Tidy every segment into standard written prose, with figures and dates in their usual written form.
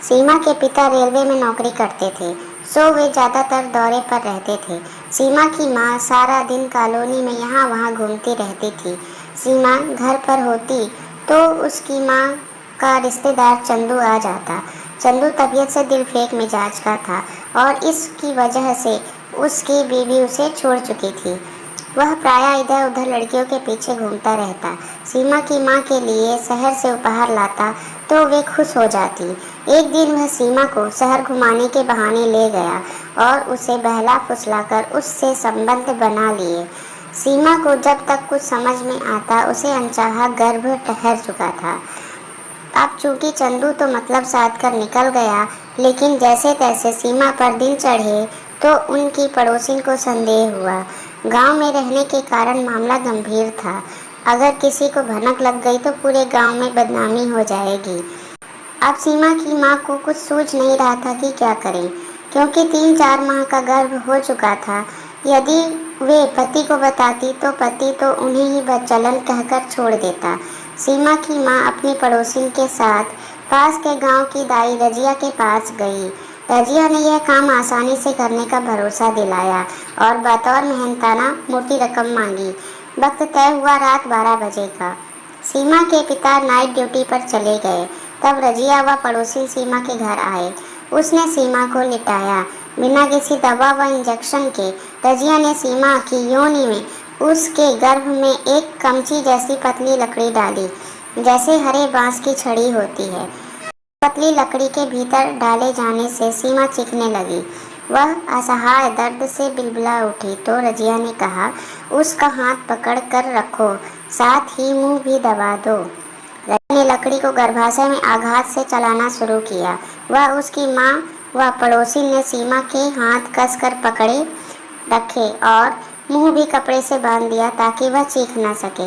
सीमा के पिता रेलवे में नौकरी करते थे, सो वे ज़्यादातर दौरे पर रहते थे। सीमा की माँ सारा दिन कॉलोनी में यहाँ वहाँ घूमती रहती थी। सीमा घर पर होती तो उसकी माँ का रिश्तेदार चंदू आ जाता। चंदू तबीयत से दिलफेक मिजाज का था और इसकी वजह से उसकी बीवी उसे छोड़ चुकी थी। वह प्रायः इधर उधर लड़कियों के पीछे घूमता रहता। सीमा की माँ के लिए शहर से उपहार लाता तो वे खुश हो जाती। एक दिन वह सीमा को शहर घुमाने के बहाने ले गया और उसे बहला फुसलाकर उससे संबंध बना लिए। सीमा को जब तक कुछ समझ में आता उसे अनचाहा गर्भ ठहर चुका था। अब चूंकि चंदू तो मतलब साध कर निकल गया, लेकिन जैसे तैसे सीमा पर दिन चढ़े तो उनकी पड़ोसिन को संदेह हुआ। गांव में रहने के कारण मामला गंभीर था। अगर किसी को भनक लग गई तो पूरे गांव में बदनामी हो जाएगी। अब सीमा की माँ को कुछ सूझ नहीं रहा था कि क्या करें, क्योंकि 3-4 माह का गर्भ हो चुका था। यदि वे पति को बताती तो पति तो उन्हें ही बदचलन कहकर छोड़ देता। सीमा की माँ अपनी पड़ोसिन के साथ पास के गांव की दाई रजिया के पास गई। रजिया ने यह काम आसानी से करने का भरोसा दिलाया और बतौर मेहनताना मोटी रकम मांगी। वक्त तय हुआ रात 12 बजे का। सीमा के पिता नाइट ड्यूटी पर चले गए। तब रजिया व पड़ोसी सीमा के घर आए। उसने सीमा को लिटाया। बिना किसी दवा व इंजेक्शन के रजिया ने सीमा की योनि में उसके गर्भ में एक कमची जैसी पतली लकड़ी डाली, जैसे हरे बांस की छड़ी होती है। पतली लकड़ी के भीतर डाले जाने से सीमा चीखने लगी। वह असहाय दर्द से बिलबिला उठी तो रजिया ने कहा, उसका हाथ पकड़ कर रखो, साथ ही मुंह भी दबा दो। रजिया ने लकड़ी को गर्भाशय में आघात से चलाना शुरू किया। वह उसकी माँ व पड़ोसी ने सीमा के हाथ कसकर पकड़े रखे और मुंह भी कपड़े से बांध दिया ताकि वह चीख न सके।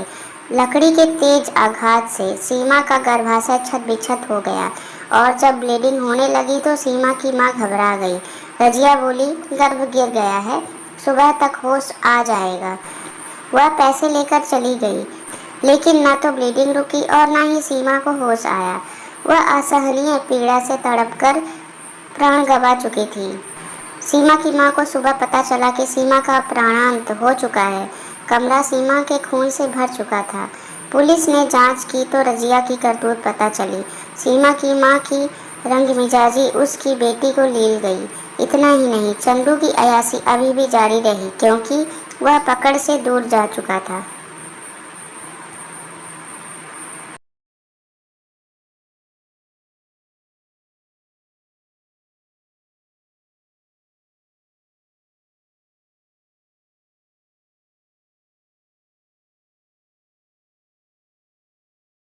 लकड़ी के तेज आघात से सीमा का गर्भाशय छत बिछत हो गया और जब ब्लीडिंग होने लगी तो सीमा की माँ घबरा गई। रजिया बोली, गर्भ गिर गया है, सुबह तक होश आ जाएगा। वह पैसे लेकर चली गई, लेकिन न तो ब्लीडिंग रुकी और न ही सीमा को होश आया। वह असहनीय पीड़ा से तड़पकर प्राण गंवा चुकी थी। सीमा की माँ को सुबह पता चला कि सीमा का प्राणांत हो चुका है। कमरा सीमा के खून से भर चुका था। पुलिस ने जांच की तो रजिया की करतूत पता चली। सीमा की माँ की रंगमिजाजी उसकी बेटी को लील गई। इतना ही नहीं, चंदू की अयासी अभी भी जारी रही, क्योंकि वह पकड़ से दूर जा चुका था।